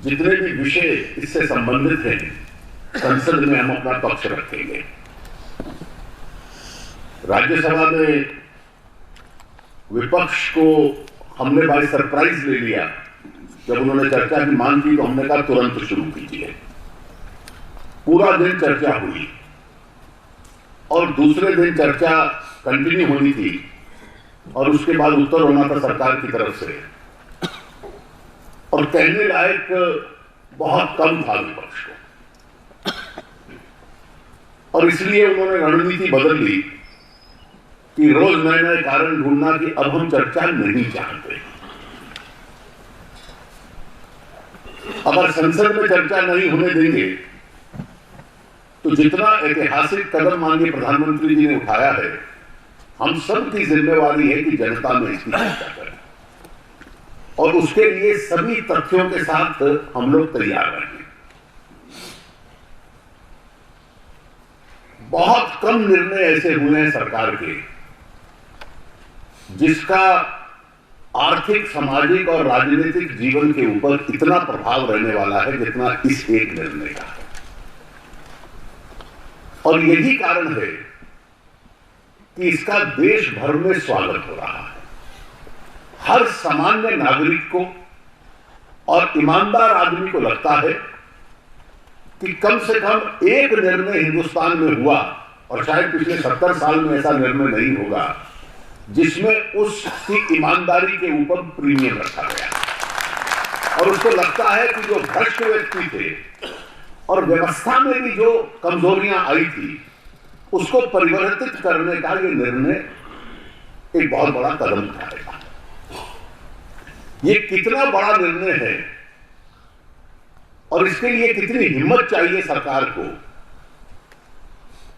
जितने भी विषय इससे संबंधित हैं संसद में हम अपना पक्ष रखेंगे। राज्यसभा में विपक्ष को हमने बाय सरप्राइज ले लिया। जब उन्होंने चर्चा की मांग की तो हमने कहा तुरंत शुरू कीजिए। पूरा दिन चर्चा हुई और दूसरे दिन चर्चा कंटिन्यू होनी थी और उसके बाद उत्तर होना था सरकार की तरफ से, और कहने लायक बहुत कम था विपक्ष को, और इसलिए उन्होंने रणनीति बदल ली कि रोज नए नए कारण ढूंढना कि अब हम चर्चा नहीं चाहते। अगर संसद में चर्चा नहीं होने देंगे तो जितना ऐतिहासिक कदम माननीय प्रधानमंत्री जी ने उठाया है, हम सब की जिम्मेवारी है कि जनता में इसकी चर्चा करें, और उसके लिए सभी तथ्यों के साथ हम लोग तैयार रहेंगे। बहुत कम निर्णय ऐसे हुए हैं सरकार के जिसका आर्थिक, सामाजिक और राजनीतिक जीवन के ऊपर इतना प्रभाव रहने वाला है जितना इस एक निर्णय का है। और यही कारण है कि इसका देश भर में स्वागत हो रहा है। हर सामान्य नागरिक को और ईमानदार आदमी को लगता है कि कम से कम एक निर्णय हिंदुस्तान में हुआ, और शायद पिछले 70 साल में ऐसा निर्णय नहीं होगा, जिसमें उसकी ईमानदारी के ऊपर प्रीमियम रखा गया। और उसको लगता है कि जो भ्रष्ट व्यक्ति थे और व्यवस्था में भी जो कमजोरियां आई थी उसको परिवर्तित करने का ये निर्णय एक बहुत बड़ा कदम उठाएगा। ये कितना बड़ा निर्णय है और इसके लिए कितनी हिम्मत चाहिए सरकार को,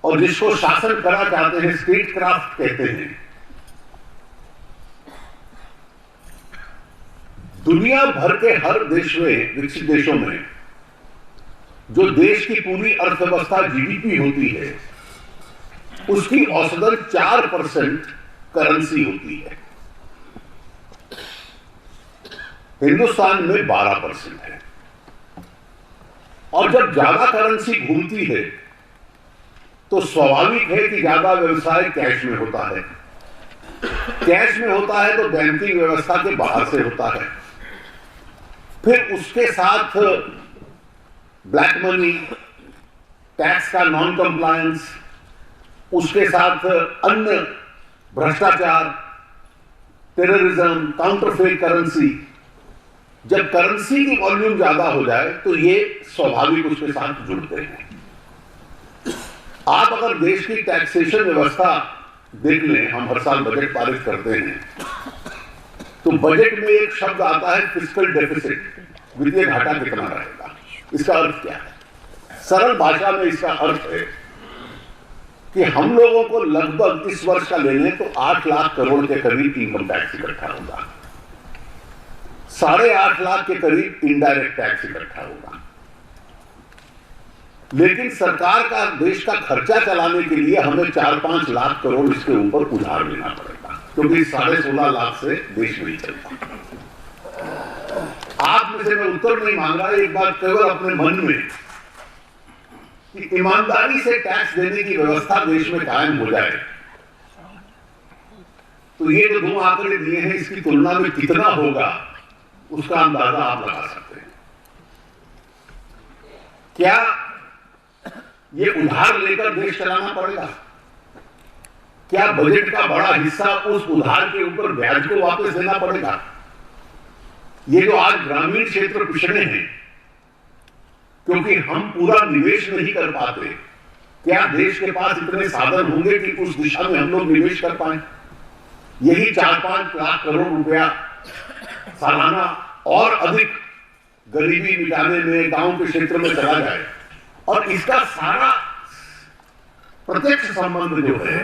और जिसको शासन करा चाहते हैं, स्टेट क्राफ्ट कहते हैं। दुनिया भर के हर देश में, विकसित देशों में, जो देश की पूरी अर्थव्यवस्था जीडीपी होती है उसकी औसतन 4% करेंसी होती है। हिंदुस्तान में 12% है। और जब ज्यादा करेंसी घूमती है तो स्वाभाविक है कि ज्यादा व्यवसाय कैश में होता है। कैश में होता है तो बैंकिंग व्यवस्था के बाहर से होता है, फिर उसके साथ ब्लैक मनी, टैक्स का नॉन कंप्लायंस, उसके साथ अन्य भ्रष्टाचार, टेररिज्म, काउंटरफेट करेंसी। जब करेंसी की वॉल्यूम ज्यादा हो जाए तो ये स्वाभाविक उसके साथ जुड़ते हैं। आप अगर देश की टैक्सेशन व्यवस्था देख लें, हम हर साल बजट पारित करते हैं, तो बजट में एक शब्द आता है फिस्कल डेफिसिट, वित्तीय घाटा कितना रहेगा। इसका अर्थ क्या है? सरल भाषा में इसका अर्थ है कि हम लोगों को लगभग इस वर्ष का ले लें तो 8 लाख करोड़ के करीब इनकम टैक्स इकट्ठा होगा, 8.5 लाख के करीब इनडायरेक्ट टैक्स इकट्ठा होगा। लेकिन सरकार का, देश का खर्चा चलाने के लिए हमें 4-5 लाख करोड़ इसके ऊपर उधार लेना पड़ेगा, क्योंकि 16.5 लाख से देश नहीं चलता। आप में से मैं उत्तर नहीं मांग रहा, एक बात केवल अपने मन में कि ईमानदारी से टैक्स देने की व्यवस्था देश में कायम हो जाए तो ये जो 2 आंकड़े दिए हैं इसकी तुलना में कितना होगा उसका अंदाजा आप लगा सकते हैं। क्या ये उधार लेकर देश चलाना पड़ेगा? क्या बजट का बड़ा हिस्सा उस उधार के ऊपर ब्याज को वापस देना पड़ेगा? ये जो आज ग्रामीण क्षेत्र पिछड़े हैं क्योंकि हम पूरा निवेश नहीं कर पाते, क्या देश के पास इतने साधन होंगे कि उस दिशा में हम लोग निवेश कर पाए? यही 4-5 लाख करोड़ रुपया सालाना और अधिक गरीबी मिटाने में गांव के क्षेत्र में चला जाए, और इसका सारा प्रत्यक्ष संबंध जो है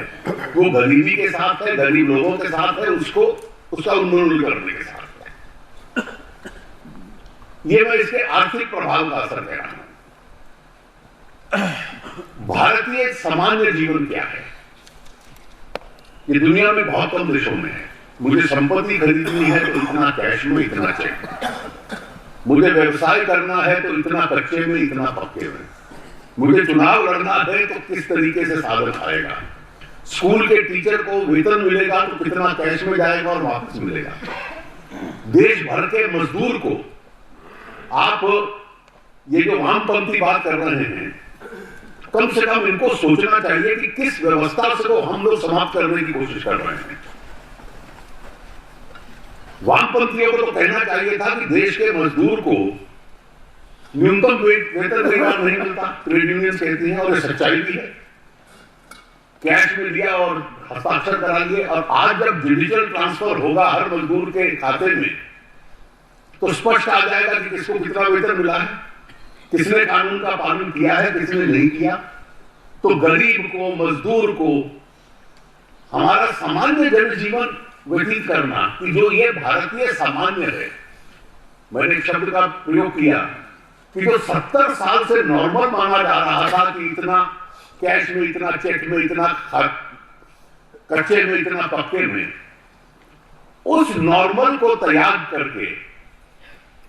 वो गरीबी के साथ है, गरीब लोगों के साथ है, उसका उन्मूलन करने के साथ है। ये मैं इसके आर्थिक प्रभाव का असर कह रहा हूं। भारतीय सामान्य जीवन क्या है? ये दुनिया में बहुत कम देशों में है। मुझे संपत्ति खरीदनी है तो इतना कैश में, इतना चेक। मुझे व्यवसाय करना है तो इतना कच्चे में इतना पक्के में, मुझे चुनाव लड़ना है तो किस तरीके से साधन आएगा, स्कूल के टीचर को वेतन मिलेगा तो कितना कैश में जाएगा और वापस मिलेगा, देश भर के मजदूर को आप ये जो वामपंथी बात कर रहे हैं, कम से कम इनको सोचना चाहिए कि किस व्यवस्था से को हम लोग समाप्त करने की कोशिश कर रहे हैं। वामपंथियों को तो कहना चाहिए था कि देश के मजदूर को न्यूनतम वेतन नहीं मिलता, ट्रेड यूनियन कहती हैं और ये सच्चाई भी है, कैश में लिया और हस्ताक्षर करा लिए, और आज जब डिजिटल ट्रांसफर होगा हर मजदूर के खाते में तो स्पष्ट आ जाएगा कि किसको कितना वेतन मिला है, किसने कानून का पालन किया है, किसने नहीं किया। तो गरीब को, मजदूर को हमारा सामान्य जनजीवन व्यतीत करना कि जो ये भारतीय सामान्य है, मैंने एक शब्द का प्रयोग किया कि जो 70 साल से नॉर्मल माना जा रहा था कि इतना कैश में, इतना चेक में, इतना कच्चे में, इतना पक्के में, उस नॉर्मल को त्याग करके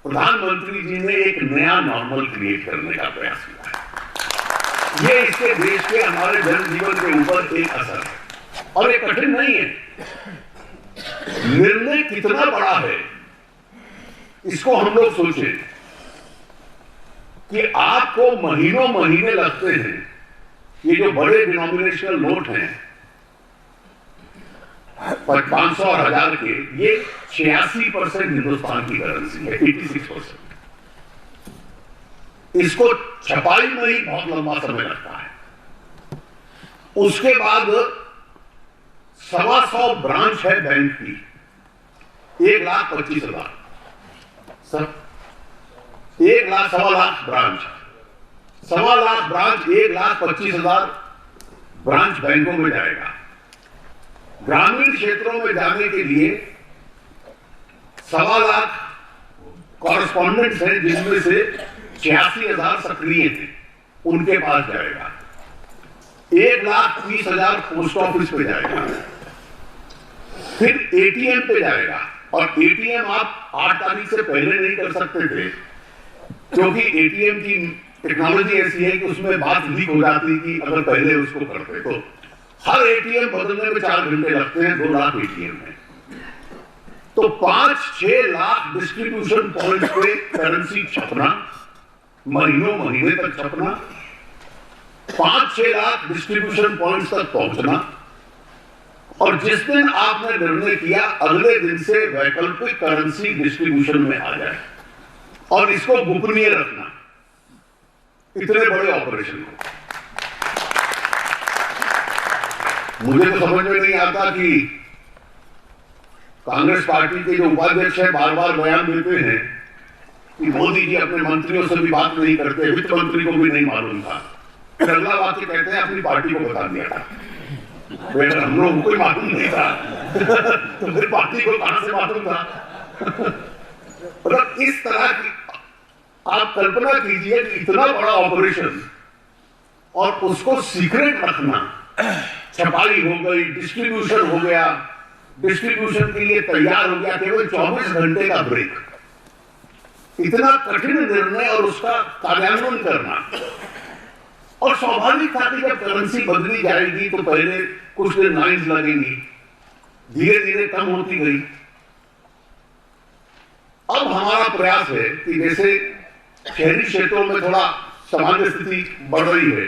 प्रधानमंत्री जी ने एक नया नॉर्मल क्रिएट करने का प्रयास किया है। ये इसके देश के हमारे जनजीवन के ऊपर एक असर है और ये कठिन नहीं है। निर्णय कितना बड़ा है इसको हम लोग सोचें कि आपको महीनों महीने लगते हैं, ये जो बड़े डिनोमिनेशनल नोट हैं 500 और 1000 के, ये 86% हिंदुस्तान की करेंसी है, 86%। इसको छपाई में ही बहुत लंबा समय लगता है। उसके बाद 125 ब्रांच है बैंक की, 1,25,000 सर, 1,00,000 ब्रांच, 1,25,000 ब्रांच, 1,25,000 ब्रांच बैंकों में जाएगा। ग्रामीण क्षेत्रों में जाने के लिए 1,25,000 कॉरेस्पॉन्डेंट्स हैं, जिसमें से 86,000 सक्रिय थे, उनके पास जाएगा। 1,30,000 पोस्ट ऑफिस पे जाएगा, फिर एटीएम पे जाएगा, और एटीएम आप 8 तारीख से पहले नहीं कर सकते थे क्योंकि एटीएम की टेक्नोलॉजी ऐसी है कि उसमें बात लीक हो जाती कि अगर पहले उसको करते तो हर एटीएम बदलने में 4 घंटे लगते हैं, 2 लाख एटीएम है, तो 5-6 लाख डिस्ट्रीब्यूशन पॉइंट पे करेंसी छपना, महीनों महीने तक छपना, 5-6 लाख डिस्ट्रीब्यूशन पॉइंट तक पहुंचना, और जिस दिन आपने निर्णय किया अगले दिन से वैकल्पिक करेंसी डिस्ट्रीब्यूशन में आ जाए और इसको गोपनीय रखना, इतने बड़े ऑपरेशन को मुझे तो समझ में नहीं आता कि कांग्रेस पार्टी के जो उपाध्यक्ष है बार बार बयान देते हैं कि मोदी जी अपने मंत्रियों से भी बात नहीं करते, वित्त मंत्री को भी नहीं मालूम था, अगला बात कहते हैं अपनी पार्टी को बता दिया था। हम लोगों को मालूम नहीं था तो फिर पार्टी को कहां से मालूम था? मतलब इस तरह की आप कल्पना कीजिए कि इतना बड़ा ऑपरेशन और उसको सीक्रेट रखना, छपाई हो गई, डिस्ट्रीब्यूशन हो गया, डिस्ट्रीब्यूशन के लिए तैयार हो गया, केवल 24 घंटे का ब्रेक, इतना कठिन निर्णय और उसका कार्यान्वयन करना। और स्वाभाविक था कि जब करेंसी बदली जाएगी तो पहले कुछ दिन लाइन्स लगेंगी, धीरे धीरे कम होती गई। अब हमारा प्रयास है कि जैसे शहरी क्षेत्रों में थोड़ा सामान्य स्थिति बढ़ रही है,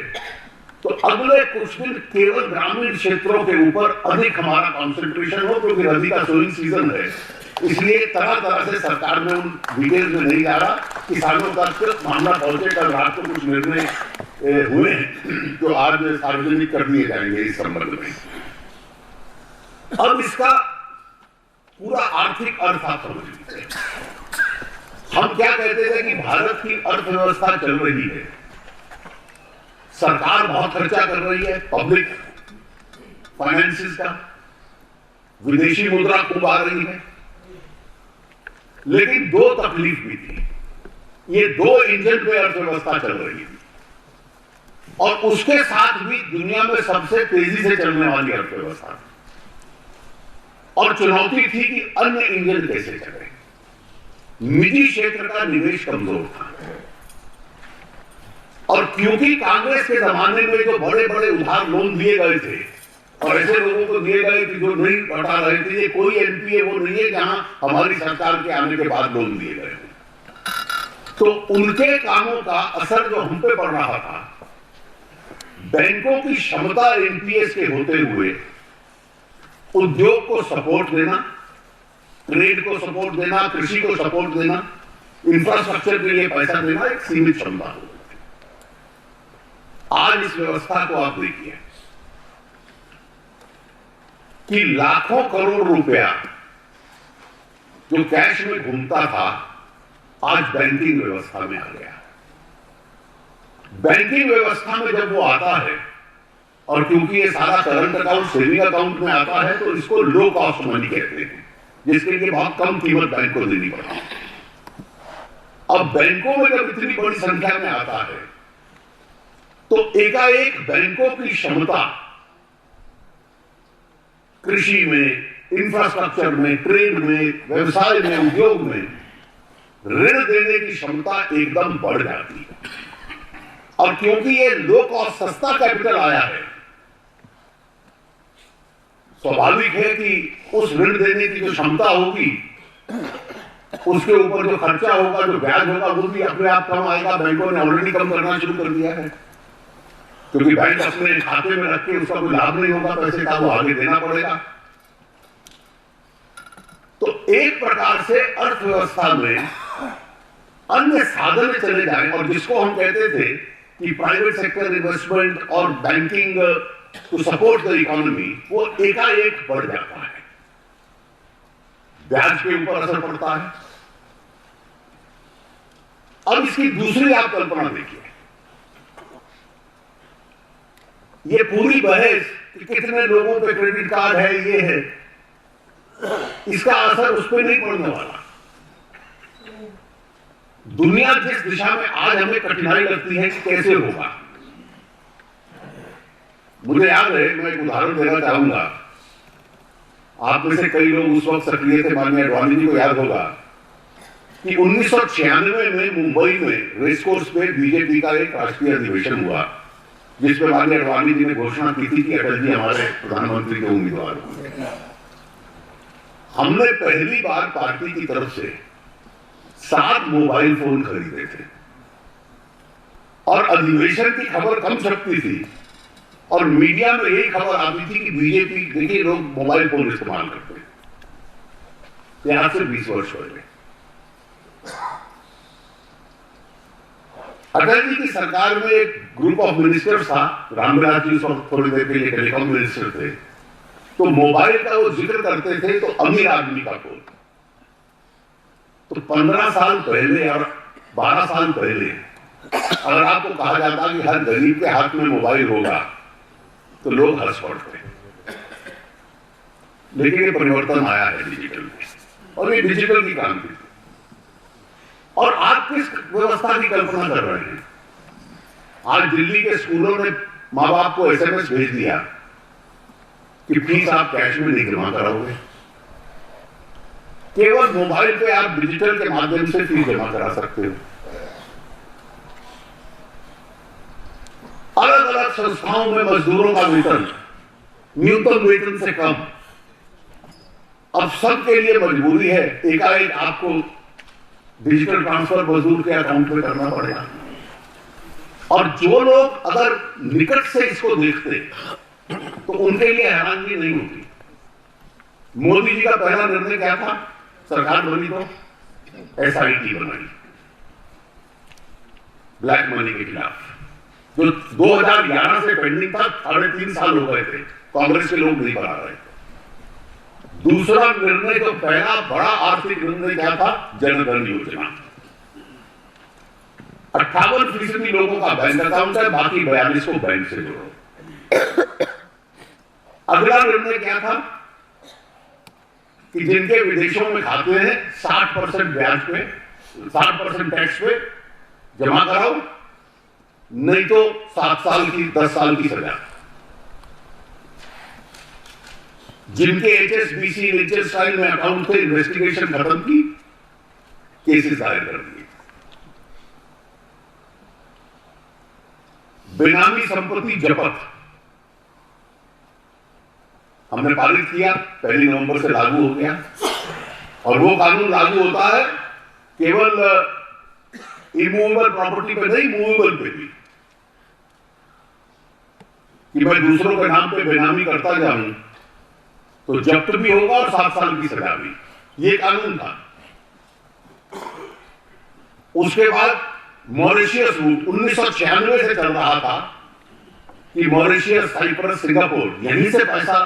तो अगले कुछ दिन केवल ग्रामीण क्षेत्रों के ऊपर अधिक हमारा कंसंट्रेशन हो, क्योंकि रबी का सोइंग सीजन है, इसलिए तरह तरह से सरकार में उन डिटेल्स में नहीं जा रहा, किसानों तक मामला पहुंचे। कल रात को कुछ निर्णय हुए हैं जो आज सार्वजनिक कर दिए जाएंगे इस संबंध में। अब इसका पूरा आर्थिक अर्थ आप समझ लीजिए। हम क्या कहते थे कि भारत की अर्थव्यवस्था चल रही है, सरकार बहुत खर्चा कर रही है, पब्लिक फाइनेंसिस का, विदेशी मुद्रा खूब आ रही है, लेकिन 2 तकलीफ भी थी। ये 2 इंजन पे अर्थव्यवस्था चल रही है और उसके साथ भी दुनिया में सबसे तेजी से चलने वाली अर्थव्यवस्था, और चुनौती थी कि अन्य इंजन कैसे चले। निजी क्षेत्र का निवेश कमजोर था। और क्योंकि कांग्रेस के जमाने में जो बड़े बड़े उधार लोन दिए गए थे और ऐसे लोगों को दिए गए कि जो नहीं लौटा रहे थे, ये कोई एमपीए वो नहीं है जहां हमारी सरकार के आने के बाद लोन दिए गए, तो उनके कामों का असर जो हम पे पड़ रहा था, बैंकों की क्षमता एनपीएस के होते हुए उद्योग को सपोर्ट देना, ट्रेड को सपोर्ट देना, कृषि को सपोर्ट देना, इंफ्रास्ट्रक्चर के लिए पैसा देना एक सीमित क्षमता हो। आज इस व्यवस्था को आप देखिए कि लाखों करोड़ रुपया जो कैश में घूमता था आज बैंकिंग व्यवस्था में आ गया। बैंकिंग व्यवस्था में जब वो आता है और क्योंकि ये सारा करंट अकाउंट सेविंग अकाउंट में आता है तो इसको लो कॉस्ट मनी कहते हैं, जिसके लिए बहुत कम कीमत बैंक को देनी पड़ती है। अब बैंकों में जब इतनी बड़ी संख्या में आता है तो एकाएक बैंकों की क्षमता कृषि में, इंफ्रास्ट्रक्चर में, ट्रेड में, व्यवसाय में, उद्योग में ऋण देने की क्षमता एकदम बढ़ जाती है। और क्योंकि ये लो कॉस्ट सस्ता कैपिटल आया है, स्वाभाविक है कि उस ऋण देने की जो क्षमता होगी उसके ऊपर जो खर्चा होगा, जो ब्याज होगा, वो भी अपने आप कम आएगा। बैंकों ने ऑलरेडी कम करना शुरू कर दिया है, क्योंकि बैंक अपने खाते में रख के उसका कोई लाभ नहीं होगा पैसे का, वो आगे देना पड़ेगा। तो एक प्रकार से अर्थव्यवस्था में अन्य साधन चले जाएं, और जिसको हम कहते थे कि प्राइवेट सेक्टर इन्वेस्टमेंट और banking to support the economy, वो एकाएक बढ़ जाता है, ब्याज के ऊपर असर पड़ता है। अब इसकी दूसरी आप कल्पना देखिए, ये पूरी बहस कि कितने लोगों पे क्रेडिट कार्ड है, ये है, इसका असर उस पर नहीं पड़ने वाला। दुनिया जिस दिशा में आज हमें कठिनाई लगती है कि कैसे होगा, मुझे याद है, मैं एक उदाहरण देना चाहूंगा। आप में से कई लोग उस वक्त सक्रिय थे, माननीय अडवाणी जी को याद होगा कि 1996 में मुंबई में रेसकोर्स पे बीजेपी का एक राष्ट्रीय अधिवेशन हुआ, जिसमें माननीय अडवाणी जी ने घोषणा की थी कि अटल जी हमारे प्रधानमंत्री के उम्मीदवार होंगे। हमने पहली बार पार्टी की तरफ से 7 मोबाइल फोन खरीदे थे, और अधिवेशन की खबर कम छपती थी और मीडिया में यही खबर आती थी कि बीजेपी, देखिए लोग मोबाइल फोन इस्तेमाल करते हैं। आज से 20 वर्ष पहले अटल जी की सरकार में एक ग्रुप ऑफ मिनिस्टर्स था, रामविलास जी उस वक्त थोड़ी देर के लिए टेलीकॉम मिनिस्टर थे, तो मोबाइल का वो जिक्र करते थे तो अमीर आदमी का फोन। तो 15 साल पहले और 12 साल पहले अगर आपको कहा जाता कि हर गरीब के हाथ में मोबाइल होगा तो लोग हंस पड़ते। लेकिन ये परिवर्तन आया है डिजिटल में, और ये डिजिटल की क्रांति थी। और आप किस व्यवस्था की कल्पना कर रहे हैं? आज दिल्ली के स्कूलों ने माँ बाप को एसएमएस भेज दिया कि फीस आप कैश में नहीं जमा कराओगे, केवल मोबाइल पे आप डिजिटल के माध्यम से फीस जमा करा सकते हो। अलग अलग संस्थाओं में मजदूरों का वेतन न्यूनतम वेतन से कम, अब सबके लिए मजबूरी है एकाएक आपको डिजिटल ट्रांसफर मजदूर के अकाउंट में करना पड़ेगा। और जो लोग अगर निकट से इसको देखते तो उनके लिए हैरानगी नहीं होती। मोदी जी का पहला निर्णय क्या था? सरकार बनी तो एसआईटी बनाई ब्लैक मनी के खिलाफ, जो 2011 से पेंडिंग था। 3.5 साल हो गए थे, कांग्रेस के लोग नहीं बना रहे। दूसरा निर्णय, जो पहला बड़ा आर्थिक निर्णय क्या था? जनधन योजना। 58% लोगों का बैंक अकाउंट है, बाकी 42 को बैंक से जोड़ो। अगला निर्णय क्या था कि जिनके विदेशों में खाते हैं 60% ब्याज पे, 60% टैक्स पे जमा कराओ, नहीं तो 7 साल की 10 साल की सजा। जिनके HSBC, NHS स्टाइल में अकाउंट थे, इन्वेस्टिगेशन खत्म की, केसेस दायर कर दिए। बेनामी संपत्ति जब्त हमने पारित किया, 1 नवंबर से लागू हो गया। और वो कानून लागू होता है केवल इमूवेबल प्रॉपर्टी पे नहीं, मूवेबल पे भी। कि मैं दूसरों के नाम पे बेनामी करता जाऊं तो जब्त भी होगा और 7 साल की सजा भी। ये कानून था। उसके बाद मॉरिशियस रूट 1996 से चल रहा था कि मॉरिशियस, साइप्रस, सिंगापुर, यहीं से पैसा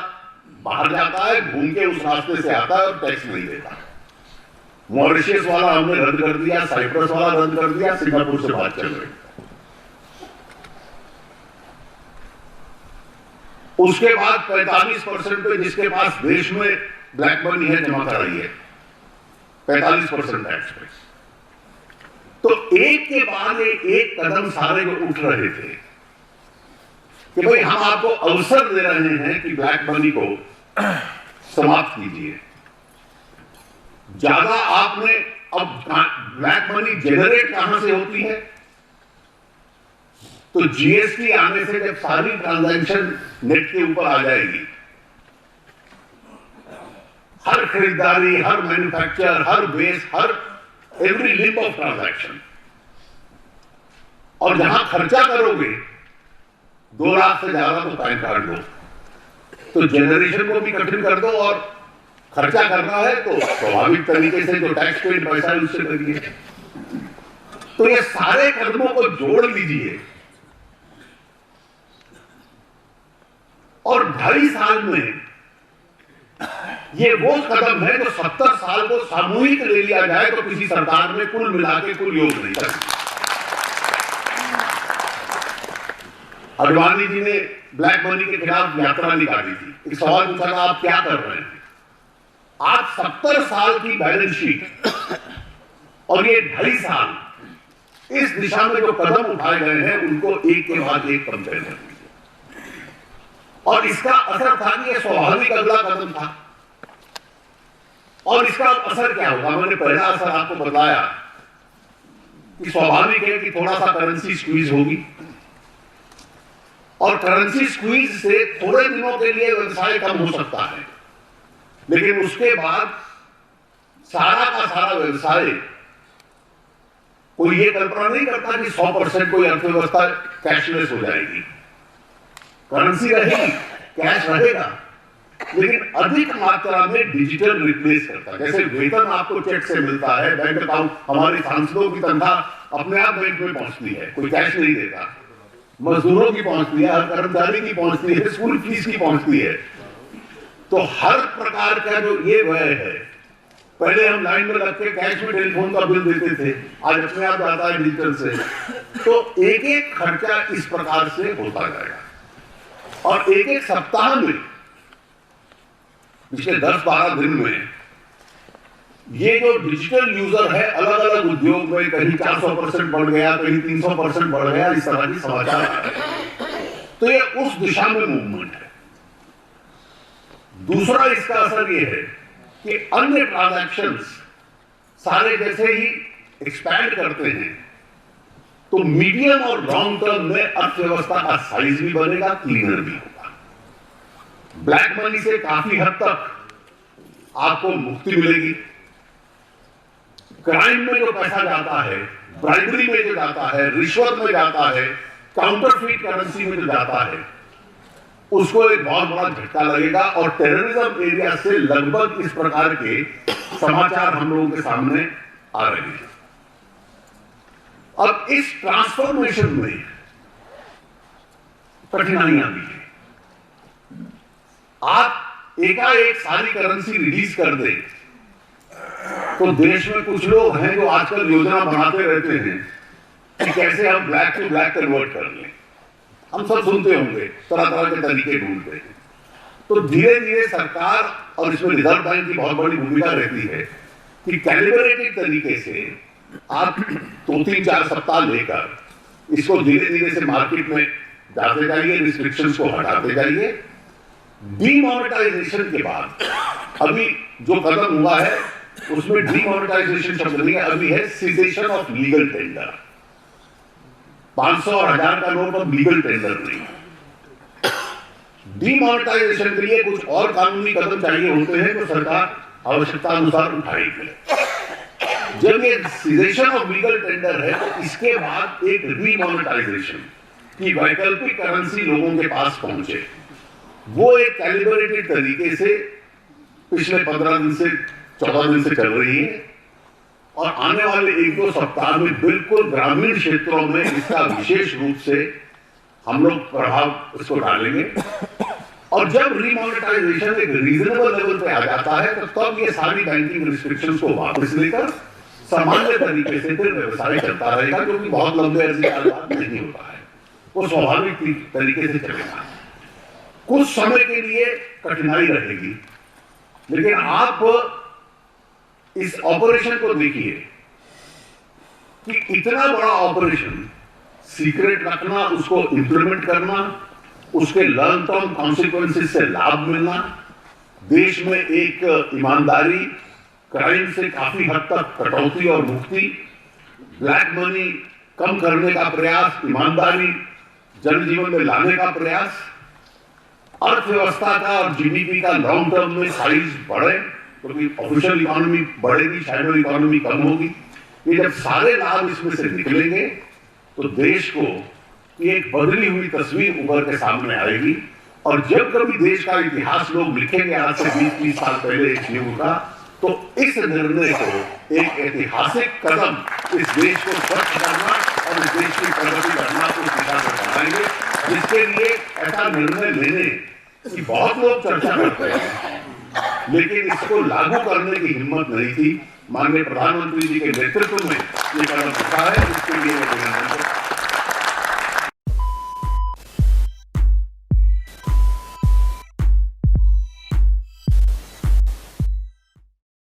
बाहर जाता है, घूम के उस रास्ते से आता है और टैक्स नहीं देता। मॉरिशियस वाला हमने रद्द कर दिया, साइप्रस वाला रद्द कर दिया, सिंगापुर से बात चल रही। उसके बाद 45% पे जिसके पास देश में ब्लैक मनी है जमा कराई है, 45% टैक्स पे। तो एक के बाद एक कदम सारे को उठ रहे थे कि भाई हम आपको अवसर दे रहे हैं कि ब्लैक मनी को समाप्त कीजिए। ज्यादा आपने अब ब्लैक मनी जनरेट कहां से होती है? तो जीएसटी आने से जब सारी ट्रांजैक्शन नेट के ऊपर आ जाएगी, हर खरीदारी, हर मैन्युफैक्चर, हर बेस, हर एवरी लिंक ऑफ ट्रांजैक्शन, और जहां खर्चा करोगे 2 लाख से ज्यादा तो पैन कार्ड लो, तो जनरेशन को भी कठिन कर दो और खर्चा करना है तो स्वाभाविक तरीके से जो टैक्स पेड पैसा है उससे करिए। तो ये सारे कदमों को जोड़ लीजिए और 2.5 साल में ये वो कदम है जो 70 साल को सामूहिक ले लिया जाए तो किसी सरकार में कुल मिला के कुल योग नहीं कर। अडवाणी जी ने ब्लैक मनी के खिलाफ यात्रा निकाली थी। एक सवाल पूछा था, आप क्या कर रहे हैं? आज 70 साल की बैलेंस शीट और ये 2.5 साल इस दिशा में जो कदम उठाए गए हैं उनको एक के बाद एक कंपेयर कर लीजिए। और इसका असर था कि यह स्वाभाविक अगला कदम था। और इसका असर क्या होगा? मैंने पहला असर आपको बताया कि स्वाभाविक है कि थोड़ा सा करेंसी स्क्वीज होगी, और करेंसी स्क्वीज से थोड़े दिनों के लिए व्यवसाय कम हो सकता है, लेकिन उसके बाद सारा का सारा व्यवसाय, कोई ये कल्पना नहीं करता कि 100% कोई अर्थव्यवस्था कैशलेस हो जाएगी। करेंसी रहेगी, कैश रहेगा, लेकिन अधिक मात्रा में डिजिटल रिप्लेस करता है। जैसे वेतन आपको चेक से मिलता है, बैंक अकाउंट, हमारे सांसदों की तनख्वाह अपने आप बैंक में पहुंचती है, कोई कैश नहीं देता। मजदूरों की पहुंचती है, हर कर्मचारी की पहुंचती है, स्कूल फीस की पहुंचती है। तो हर प्रकार का जो ये व्यय है, पहले हम लाइन में लग के कैश में टेलीफोन का बिल देते थे, आज अपने आप आता है डिजिटल से। तो एक एक खर्चा इस प्रकार से होता जाएगा और एक एक सप्ताह में, पिछले 10-12 दिन में, ये जो डिजिटल यूजर है अलग अलग उद्योग में कहीं 400% बढ़ गया, कहीं 300% बढ़ गया, इस तरह की समाचार आ रहे हैं। तो ये उस दिशा में मूवमेंट है। दूसरा इसका असर ये है कि अन्य ट्रांजैक्शंस सारे जैसे ही एक्सपैंड करते हैं तो मीडियम और लॉन्ग टर्म में अर्थव्यवस्था का साइज भी बनेगा, क्लीनर भी होगा। ब्लैक मनी से काफी हद तक आपको मुक्ति मिलेगी। क्राइम में जो पैसा जाता है, ब्राइबरी में जो जाता है, रिश्वत में जाता है, काउंटरफीट करेंसी में जो जाता है, उसको एक बहुत बड़ा झटका लगेगा। और टेररिज्म एरिया से लगभग इस प्रकार के समाचार हम लोगों के सामने आ रहे हैं। अब इस ट्रांसफॉर्मेशन में कठिनाइयां भी हैं। आप एकाएक सारी करेंसी रिलीज कर दे तो देश में कुछ लोग हैं जो आजकल योजना बनाते रहते हैं कि कैसे हम ब्लैक टू ब्लैक कन्वर्ट कर लें। हम सब सुनते होंगे, तरह तरह के तरीके ढूंढते हैं। तो धीरे धीरे सरकार, और इसमें रिजर्व बैंक की बहुत बड़ी भूमिका रहती है, कि कैलिब्रेटेड तरीके से आप 2-3-4 सप्ताह लेकर इसको धीरे धीरे से मार्केट में जाते जाइए, रिस्ट्रिक्शंस को हटाते जाइए। डीमोनेटाइजेशन के बाद अभी जो कदम हुआ है उसमें डीमोनेटाइजेशन शब्द नहीं है, अभी है सीजेशन ऑफ लीगल टेंडर। 500 और 1000 का नोट अब लीगल टेंडर नहीं। डीमोनेटाइजेशन के लिए कुछ और कानूनी कदम चाहिए होते हैं तो सरकार आवश्यकता अनुसार उठाएगी। जब ये सीजेशन ऑफ लीगल टेंडर है तो इसके बाद एक रीमोनेटाइजेशन की वैकल्पिक करेंसी लोगों के पास पहुंचे, वो एक कैलिब्रेटेड तरीके से पिछले 15 दिन से 14 दिन से चल रही है और आने वाले 1-2 सप्ताह में बिल्कुल ग्रामीण क्षेत्रों में इसका विशेष रूप से हम लोग प्रभाव इसको डालेंगे। और जब रीमोनेटाइजेशन एक रीजनेबल लेवल पे आ जाता है तो तब ये सारी बैंकिंग रिस्ट्रिक्शंस को वापस लेकर सामान्य तरीके से फिर व्यवसाय चलता रहेगा, क्योंकि बहुत लंबे अरसे का बात नहीं होता है, वो स्वाभाविक तरीके से चलेगा। कुछ समय के लिए कठिनाई रहेगी, लेकिन आप इस ऑपरेशन को देखिए कि इतना बड़ा ऑपरेशन सीक्रेट रखना, उसको इंप्लीमेंट करना, उसके लॉन्ग टर्म कॉन्सिक्वेंसेस से लाभ मिलना, देश में एक ईमानदारी, क्राइम से काफी हद तक कटौती और मुक्ति, ब्लैक मनी कम करने का प्रयास, ईमानदारी जनजीवन में लाने का प्रयास, अर्थव्यवस्था का और जीडीपी का लॉन्ग टर्म में साइज बढ़े, क्योंकि ऑफिशियल इकोनॉमी बढ़ेगी, शैडो इकोनॉमी कम होगी। ये जब सारे लाभ इसमें से निकलेंगे तो देश को एक बदली हुई तस्वीर उभर के सामने आएगी। और जब कभी देश का इतिहास लोग लिखेंगे आज से 20-30 साल पहले इस युग का, तो इस निर्णय को एक ऐतिहासिक कदम इस देश को स्वच्छ करना और इस देश की प्रगति करना को दिशा में बढ़ाएंगे, जिसके लिए ऐसा निर्णय लेने की बहुत लोग चर्चा करते हैं, लेकिन इसको लागू करने की हिम्मत नहीं थी। माननीय प्रधानमंत्री जी के नेतृत्व में ये कदम उठा है, इसके लिए मैं अभिनंदन करता हूं।